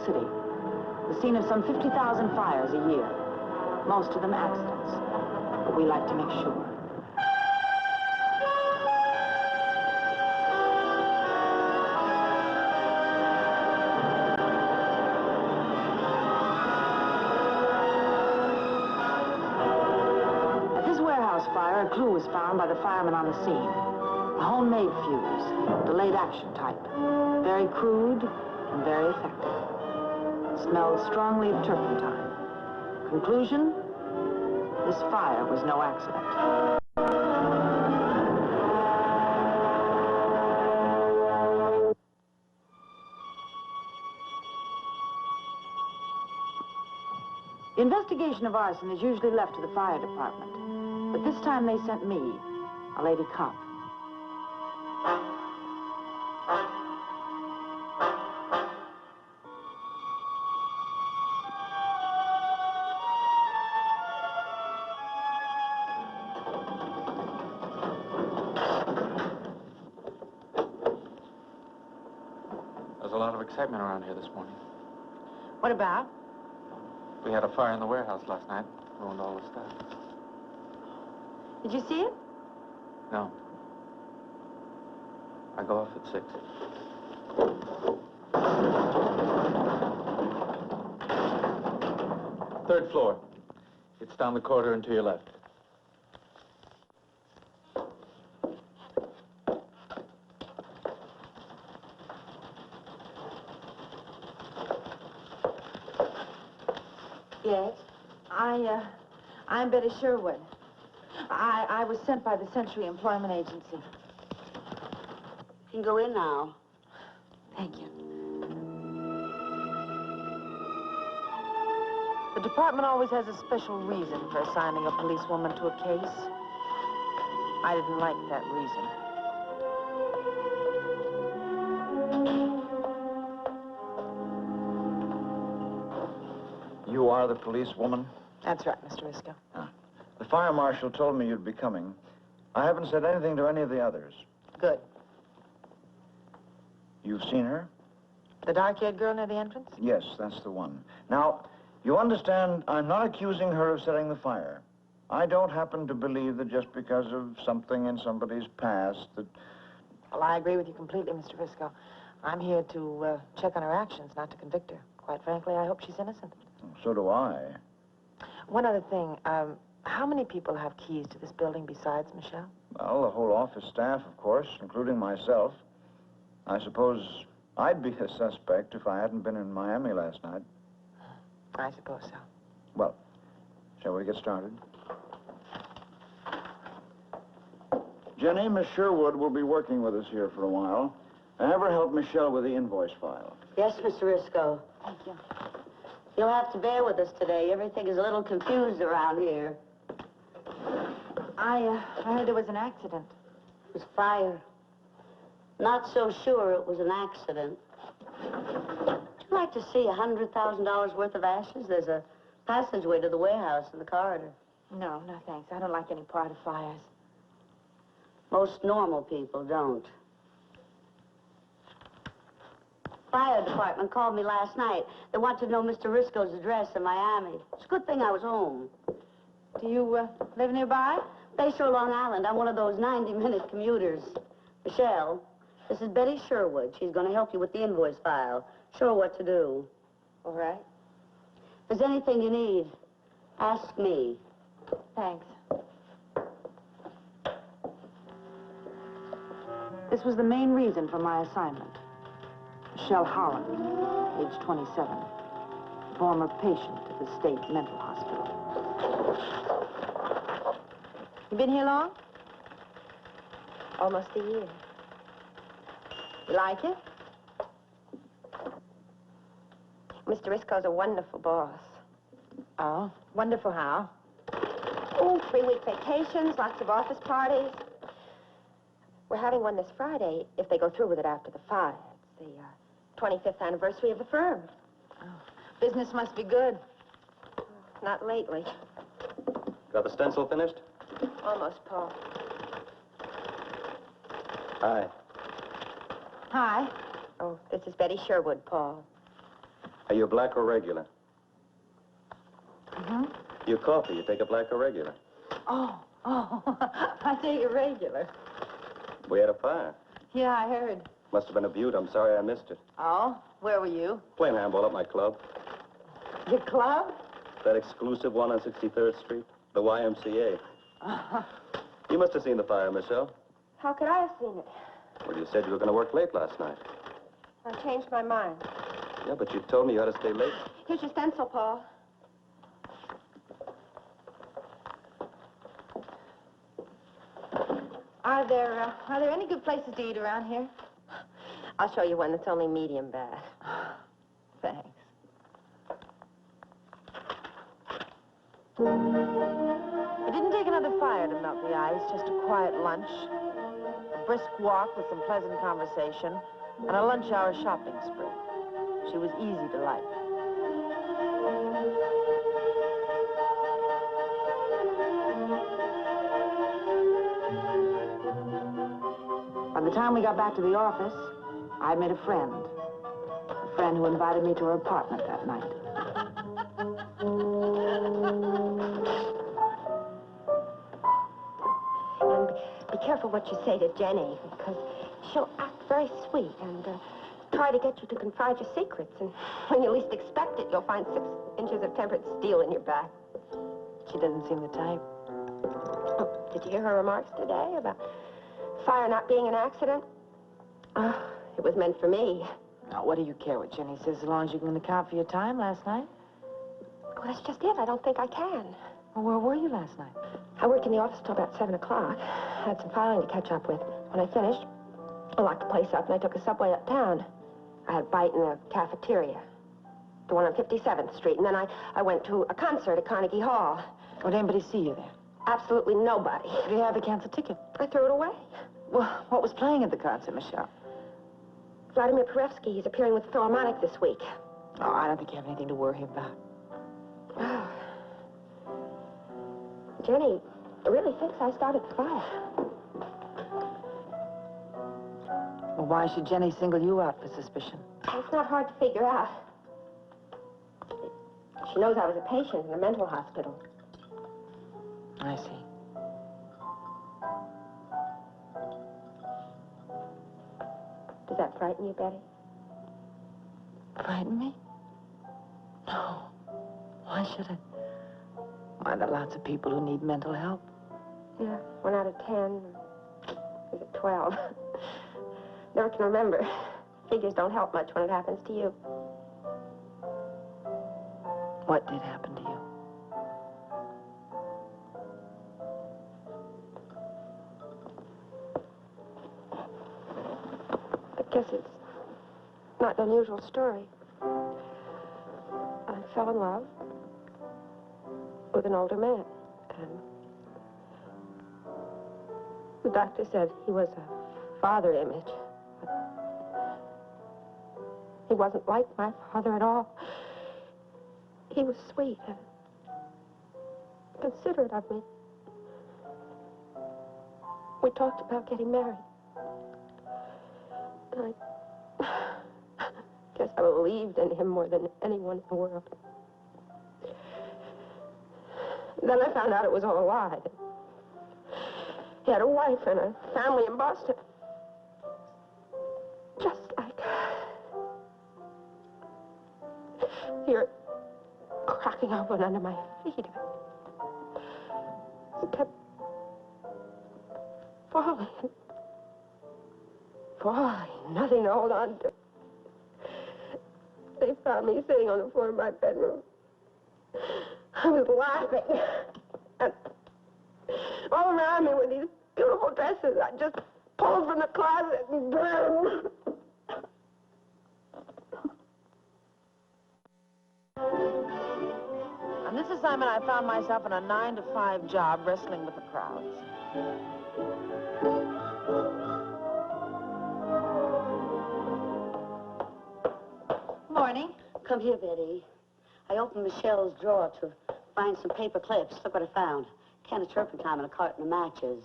city, the scene of some 50,000 fires a year, most of them accidents, but we like to make sure. At this warehouse fire, a clue was found by the firemen on the scene. A homemade fuse, delayed action type. Very crude and very effective. Smells strongly of turpentine. Conclusion? This fire was no accident. The investigation of arson is usually left to the fire department, but this time they sent me, a lady cop. There's a lot of excitement around here this morning. What about? We had a fire in the warehouse last night. Ruined all the stuff. Did you see it? No. I go off at 6. Third floor. It's down the corridor and to your left. Yes. I'm Betty Sherwood. I was sent by the Century Employment Agency. You can go in now. Thank you. The department always has a special reason for assigning a policewoman to a case. I didn't like that reason. You are the policewoman? That's right, Mr. Risco. The fire marshal told me you'd be coming. I haven't said anything to any of the others. Good. You've seen her? The dark-haired girl near the entrance? Yes, that's the one. Now, you understand, I'm not accusing her of setting the fire. I don't happen to believe that just because of something in somebody's past that... Well, I agree with you completely, Mr. Risco. I'm here to check on her actions, not to convict her. Quite frankly, I hope she's innocent. So do I. One other thing, how many people have keys to this building besides Michelle? Well, the whole office staff, of course, including myself. I suppose I'd be a suspect if I hadn't been in Miami last night. I suppose so. Well, shall we get started? Jenny, Miss Sherwood will be working with us here for a while. Have her help Michelle with the invoice file. Yes, Mr. Risco. Thank you. You'll have to bear with us today. Everything is a little confused around here. I heard there was an accident. It was fire. Not so sure it was an accident. Would you like to see $100,000 worth of ashes? There's a passageway to the warehouse in the corridor. No, thanks. I don't like any part of fires. Most normal people don't. Fire department called me last night. They want to know Mr. Risco's address in Miami. It's a good thing I was home. Do you live nearby? Bayshore, Long Island. I'm one of those 90-minute commuters. Michelle, this is Betty Sherwood. She's going to help you with the invoice file. Show her what to do. All right. If there's anything you need, ask me. Thanks. This was the main reason for my assignment. Michelle Holland, age 27, former patient at the state mental hospital. You been here long? Almost a year. You like it? Mr. Risco's a wonderful boss. Oh, wonderful how? Oh, 3-week vacations, lots of office parties. We're having one this Friday, if they go through with it after the fire. It's the 25th anniversary of the firm. Oh, business must be good. Not lately. Got the stencil finished? Almost, Paul. Hi. Hi. Oh, this is Betty Sherwood, Paul. Are you black or regular? Mm-hmm. Your coffee, you take a black or regular? Oh, I take it regular. We had a fire. Yeah, I heard. Must have been a beaut. I'm sorry I missed it. Oh, where were you? Playing handball at my club. Your club? That exclusive one on 63rd Street. The YMCA. You must have seen the fire, Michelle. How could I have seen it? Well, you said you were going to work late last night. I changed my mind. Yeah, but you told me you had to stay late. Here's your stencil, Paul. Are there any good places to eat around here? I'll show you one that's only medium bad. Thanks. It didn't take another fire to melt the ice, just a quiet lunch, a brisk walk with some pleasant conversation, and a lunch hour shopping spree. She was easy to like. By the time we got back to the office, I met a friend who invited me to her apartment that night. And be careful what you say to Jenny, because she'll act very sweet and try to get you to confide your secrets. And when you least expect it, you'll find 6 inches of tempered steel in your back. She doesn't seem the type. Oh, did you hear her remarks today about fire not being an accident? Oh, it was meant for me. Now, what do you care what Jenny says, as long as you can account for your time last night? Well, that's just it. I don't think I can. Well, where were you last night? I worked in the office till about 7 o'clock. I had some filing to catch up with. When I finished, I locked the place up and I took a subway uptown. I had a bite in the cafeteria, the one on 57th Street, and then I went to a concert at Carnegie Hall. Did anybody see you there? Absolutely nobody. Did you have a cancel ticket? I threw it away. Well, what was playing at the concert, Michelle? Vladimir Perevsky, he's appearing with the Philharmonic this week. Oh, I don't think you have anything to worry about. Oh. Jenny really thinks I started the fire. Well, why should Jenny single you out for suspicion? It's not hard to figure out. She knows I was a patient in a mental hospital. I see. Does that frighten you, Betty? Frighten me? No. Why should it? Why, there are lots of people who need mental help. Yeah, 1 out of 10. Is it 12? Never can remember. Figures don't help much when it happens to you. What did happen to you? I guess it's not an unusual story. I fell in love with an older man, and the doctor said he was a father image. But he wasn't like my father at all. He was sweet and considerate of me. We talked about getting married. And I guess I believed in him more than anyone in the world. And then I found out it was all a lie. He had a wife and a family in Boston. Just like... Here, cracking open under my feet. It kept falling. Nothing to hold on to. They found me sitting on the floor of my bedroom. I was laughing. And all around me were these beautiful dresses I just pulled from the closet and burned. On this assignment, I found myself in a 9-to-5 job wrestling with the crowds. Morning. Come here, Betty. I opened Michelle's drawer to find some paper clips. Look what I found. A can of turpentine and a carton of matches.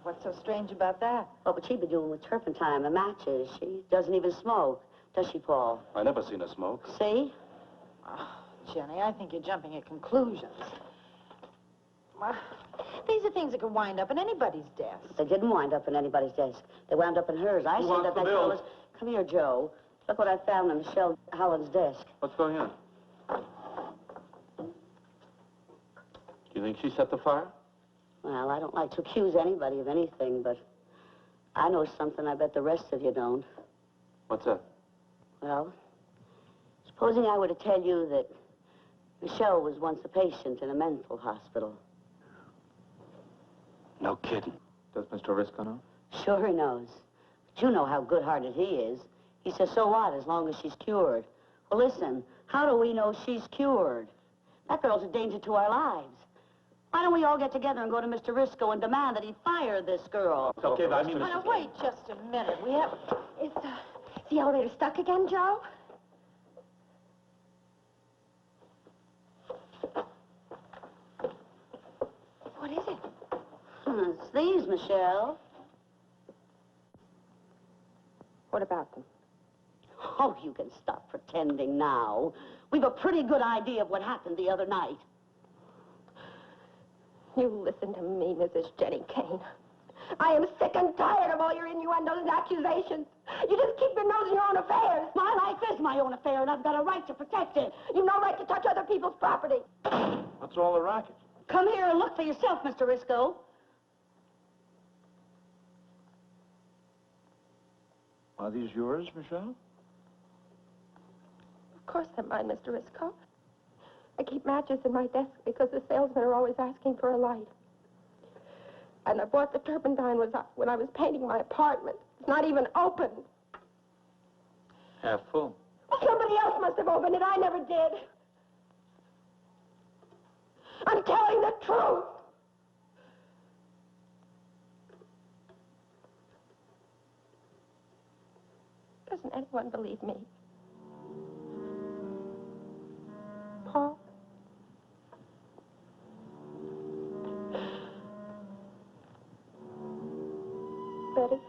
What's so strange about that? What would she be doing with turpentine and matches? She doesn't even smoke. Does she, Paul? I never seen her smoke. See? Oh, Jenny, I think you're jumping at conclusions. Well, these are things that could wind up in anybody's desk. They didn't wind up in anybody's desk. They wound up in hers. I Who see wants that the that girl bill? is... Come here, Joe. Look what I found on Michelle Holland's desk. What's going on? Do you think she set the fire? Well, I don't like to accuse anybody of anything, but I know something I bet the rest of you don't. What's that? Well, supposing I were to tell you that Michelle was once a patient in a mental hospital. No kidding. Does Mr. Risco know? Sure he knows. But you know how good-hearted he is. He says, so what, as long as she's cured? Well, listen, how do we know she's cured? That girl's a danger to our lives. Why don't we all get together and go to Mr. Risco and demand that he fire this girl? Okay, I mean... Now, wait just a minute. We have... Is the elevator stuck again, Joe? What is it? It's these, Michelle. What about them? Oh, you can stop pretending now. We've a pretty good idea of what happened the other night. You listen to me, Mrs. Jenny Kane. I am sick and tired of all your innuendos and accusations. You just keep your nose in your own affairs. My life is my own affair, and I've got a right to protect it. You've no right to touch other people's property. What's all the racket? Come here and look for yourself, Mr. Risco. Are these yours, Michelle? Of course they're mine, Mr. Risco. I keep matches in my desk because the salesmen are always asking for a light. And I bought the turpentine when I was painting my apartment. It's not even open. Half full. Well, somebody else must have opened it. I never did. I'm telling the truth. Doesn't anyone believe me? Paul? Betty?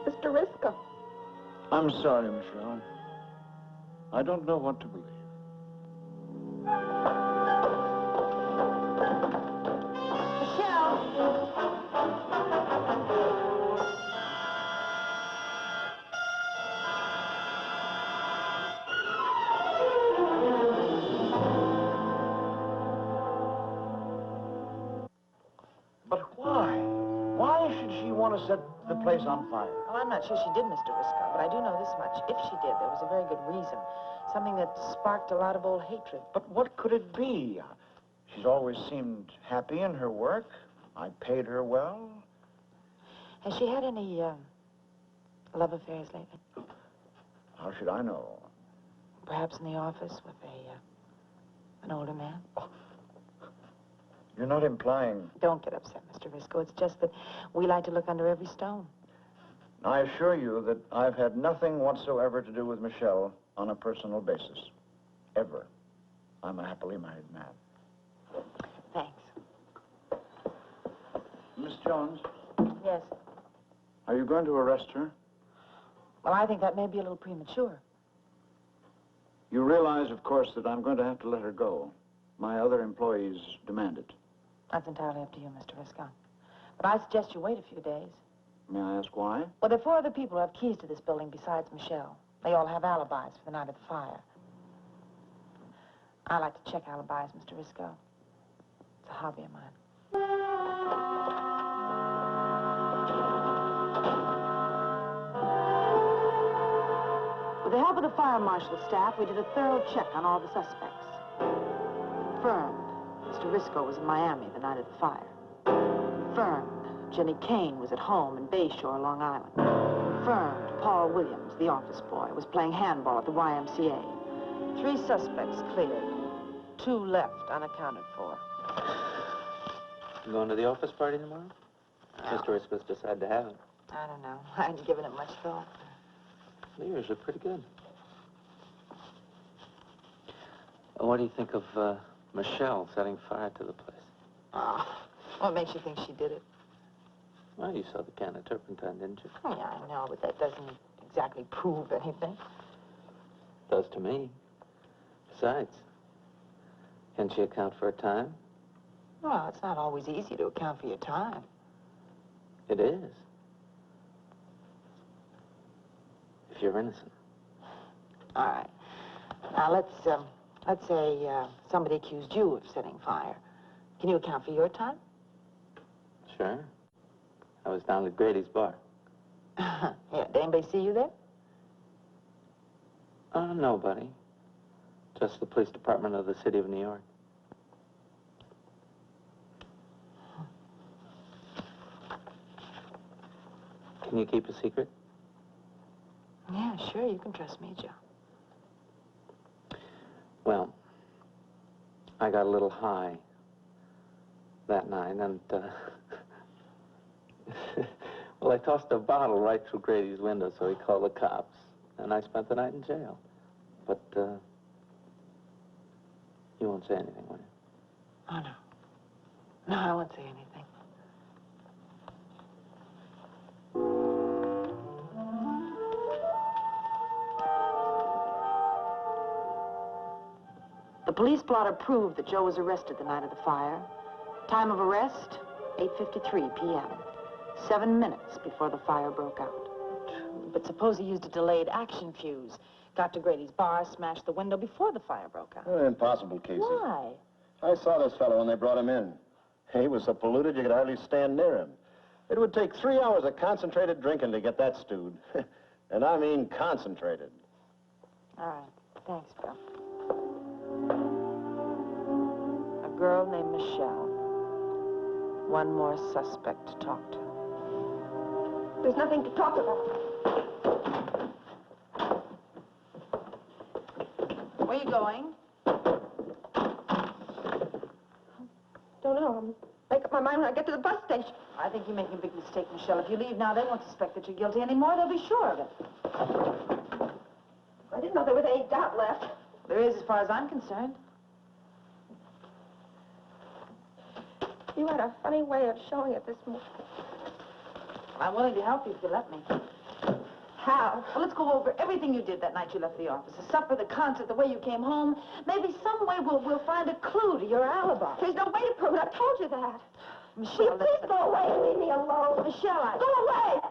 Mr. Risco. I'm sorry, Michelle. I don't know what to believe. But why? Why should she want to set the place on fire? Well, I'm not sure she did, Mr. Risco, but I do know this much. If she did, there was a very good reason. Something that sparked a lot of old hatred. But what could it be? She's always seemed happy in her work. I paid her well. Has she had any, love affairs lately? How should I know? Perhaps in the office with an older man? You're not implying... Don't get upset, Mr. Risco. It's just that we like to look under every stone. I assure you that I've had nothing whatsoever to do with Michelle on a personal basis. Ever. I'm a happily married man. Thanks. Miss Jones, Yes. are you going to arrest her? Well, I think that may be a little premature. You realize, of course, that I'm going to have to let her go. My other employees demand it. That's entirely up to you, Mr. Risco. But I suggest you wait a few days. May I ask why? Well, there are 4 other people who have keys to this building besides Michelle. They all have alibis for the night of the fire. I like to check alibis, Mr. Risco. It's a hobby of mine. With the help of the fire marshal staff, we did a thorough check on all the suspects. Confirmed, Mr. Risco was in Miami the night of the fire. Confirmed, Jenny Kane was at home in Bayshore, Long Island. Confirmed, Paul Williams, the office boy, was playing handball at the YMCA. 3 suspects cleared. 2 left unaccounted for. You going to the office party tomorrow? Mr. Risco's decided to have it. I don't know. I hadn't given it much thought. They're usually pretty good. What do you think of Michelle setting fire to the place? Oh, What makes you think she did it? Well, you saw the can of turpentine, didn't you? Oh, yeah, I know, but that doesn't exactly prove anything. Does to me. Besides, can she account for her time? Well, it's not always easy to account for your time. It is. If you're innocent. All right. Now, let's say somebody accused you of setting fire. Can you account for your time? Sure. I was down at Grady's bar. Yeah, did anybody see you there? Nobody. Just the police department of the city of New York. Can you keep a secret? Yeah, sure, you can trust me, Joe. Well, I got a little high that night, and, well, I tossed a bottle right through Grady's window, so he called the cops, and I spent the night in jail. But, you won't say anything, will you? Oh, no. No, I won't say anything. The police blotter proved that Joe was arrested the night of the fire. Time of arrest, 8:53 p.m. 7 minutes before the fire broke out. But suppose he used a delayed action fuse. Got to Grady's bar, smashed the window before the fire broke out. Impossible, Casey. Why? I saw this fellow when they brought him in. He was so polluted you could hardly stand near him. It would take 3 hours of concentrated drinking to get that stewed. And I mean concentrated. All right. Thanks, Bill. A girl named Michelle. One more suspect to talk to. There's nothing to talk about. Where are you going? Don't know. I'll make up my mind when I get to the bus station. I think you're making a big mistake, Michelle. If you leave now, they won't suspect that you're guilty anymore. They'll be sure of it. I didn't know there was any doubt left. There is, as far as I'm concerned. You had a funny way of showing it this morning. I'm willing to help you if you let me. How? Well, let's go over everything you did that night you left the office. The supper, the concert, the way you came home. Maybe some way we'll find a clue to your alibi. There's no way to prove it. I told you that. Michelle, Will you please go away and leave me alone? Michelle, Go away!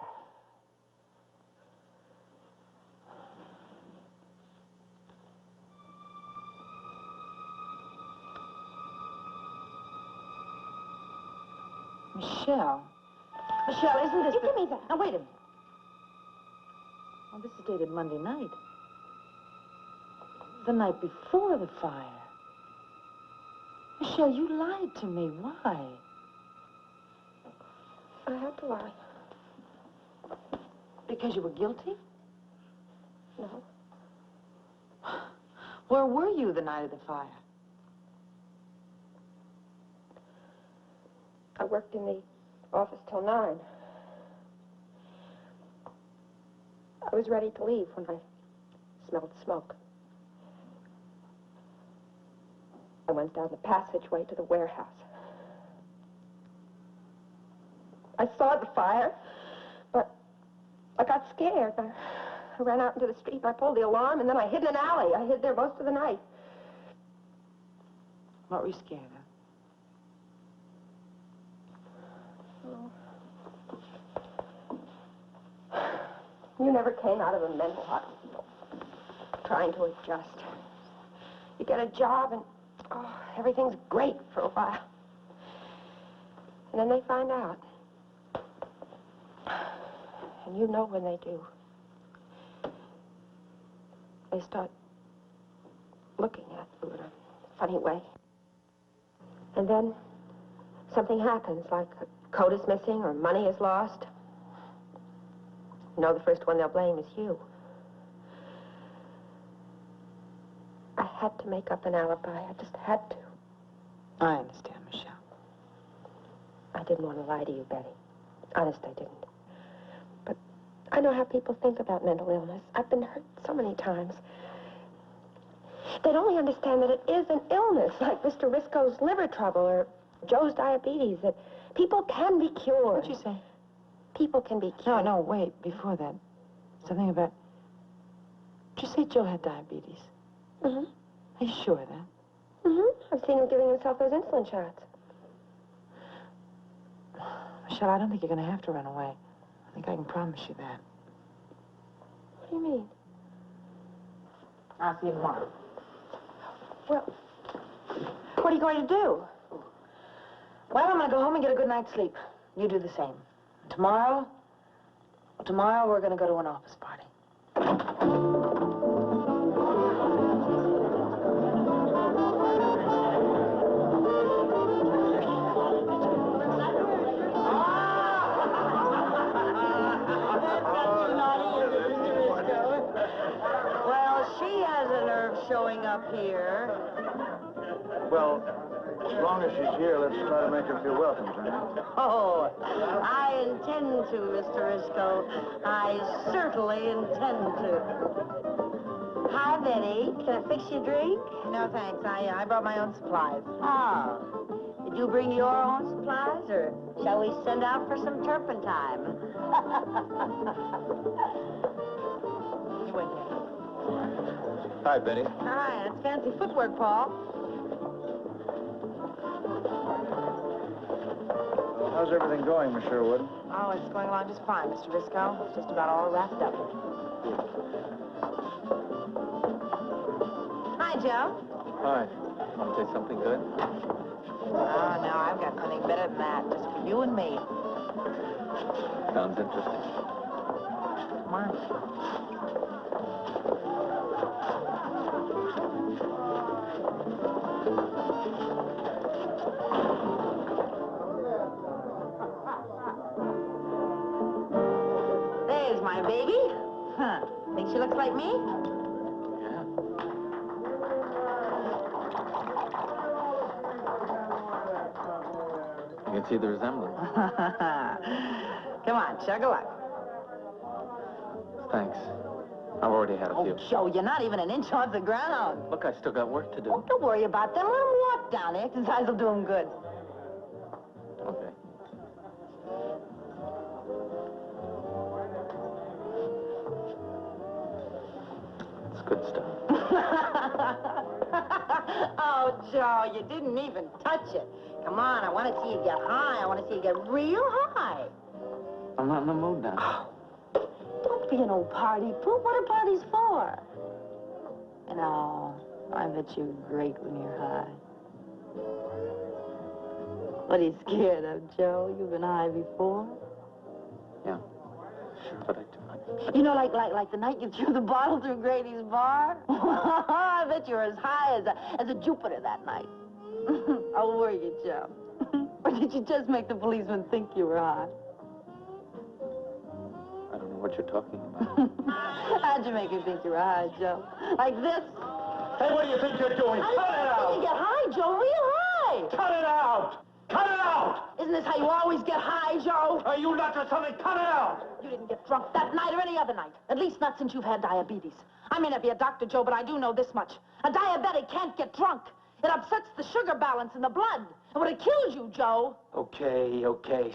Michelle. Michelle, isn't this... You give me that. Now, wait a minute. Well, this is dated Monday night. The night before the fire. Michelle, you lied to me. Why? I had to lie. Because you were guilty? No. Where were you the night of the fire? I worked in the office till 9. I was ready to leave when I smelled smoke. I went down the passageway to the warehouse. I saw the fire, but I got scared. I ran out into the street and I pulled the alarm, and then I hid in an alley. I hid there most of the night. What were you scared of? You never came out of a mental hospital trying to adjust. You get a job and, everything's great for a while. And then they find out. And you know when they do. They start looking at you in a funny way. And then something happens, like a coat is missing or money is lost. You know, the first one they'll blame is you. I had to make up an alibi. I just had to. I understand, Michelle. I didn't want to lie to you, Betty. Honest, I didn't. But I know how people think about mental illness. I've been hurt so many times. They'd only understand that it is an illness, like Mr. Risco's liver trouble or Joe's diabetes, that People can be cured. What'd you say? People can be cured. No, wait, before that. Something about... Did you say Joe had diabetes? Mm-hmm. Are you sure of that? Mm-hmm. I've seen him giving himself those insulin shots. Michelle, I don't think you're going to have to run away. I think I can promise you that. What do you mean? I'll see you tomorrow. Well, What are you going to do? Well, I'm going to go home and get a good night's sleep. You do the same. Tomorrow we're going to go to an office party. Well, she has a nerve showing up here. Well, as long as she's here, let's try to make her feel welcome, Johnny. Oh, I intend to, Mr. Risco. I certainly intend to. Hi, Betty. Can I fix you a drink? No, thanks. I brought my own supplies. Oh. Did you bring your own supplies, or shall we send out for some turpentine? You wait here. Hi, Betty. Hi, that's fancy footwork, Paul. Well, how's everything going, Miss Sherwood? Oh, it's going along just fine, Mr. Risco. It's just about all wrapped up. Hi, Joe. Hi. Want to say something good? Oh, no, I've got something better than that, just for you and me. Sounds interesting. Come on. There's my baby. Huh. Think she looks like me? Yeah. You can see the resemblance. Come on, chug a luck. Thanks. I've already had a Oh, few. Joe, you're not even an inch off the ground. Look, I still got work to do. Oh, don't worry about them. Let them walk down. The exercise will do them good. Okay. That's good stuff. Oh, Joe, you didn't even touch it. Come on, I want to see you get high. I want to see you get real high. I'm not in the mood now. Don't be an old party poop. What are parties for? You know, I bet you're great when you're high. What are you scared of, Joe? You've been high before? Yeah. Sure, but I You know, like the night you threw the bottle through Grady's bar? I bet you were as high as a Jupiter that night. Oh, were you, Joe? Or did you just make the policeman think you were high? I don't know what you're talking about. How'd you make me think you were high, Joe? Like this? Hey, what do you think you're doing? Cut it You out! get high, Joe, real high. Cut it out! Cut it out! Isn't this how you always get high, Joe? Are you nuts or something? Cut it out! You didn't get drunk that night or any other night. At least not since you've had diabetes. I may not be a doctor, Joe, but I do know this much. A diabetic can't get drunk. It upsets the sugar balance in the blood. It would have killed you, Joe. Okay,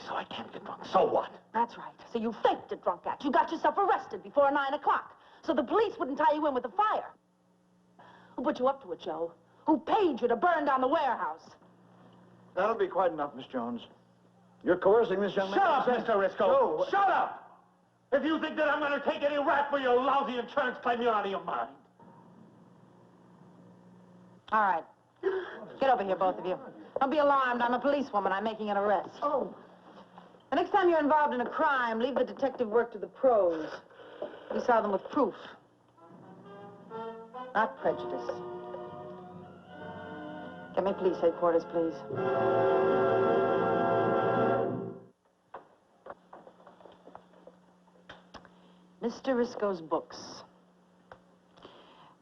so I can't get drunk. So what? That's right. So you faked a drunk act. You got yourself arrested before 9 o'clock. So the police wouldn't tie you in with a fire. Who put you up to it, Joe? Who paid you to burn down the warehouse? That'll be quite enough, Miss Jones. You're coercing this young man. Shut up, Mr. Risco! Joe. Shut up! If you think that I'm going to take any rap for your lousy insurance claim, you're out of your mind. All right. Get over here, both of you. Don't be alarmed. I'm a policewoman. I'm making an arrest. Oh. The next time you're involved in a crime, leave the detective work to the pros. We saw them with proof, not prejudice. Get me police headquarters, please. Mr. Risco's books.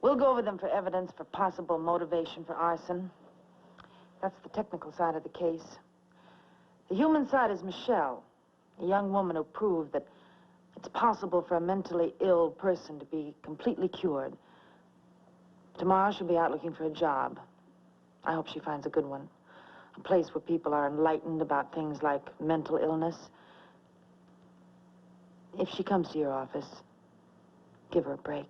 We'll go over them for evidence for possible motivation for arson. That's the technical side of the case. The human side is Michelle, a young woman who proved that it's possible for a mentally ill person to be completely cured. Tomorrow she'll be out looking for a job. I hope she finds a good one. a place where people are enlightened about things like mental illness. If she comes to your office, give her a break.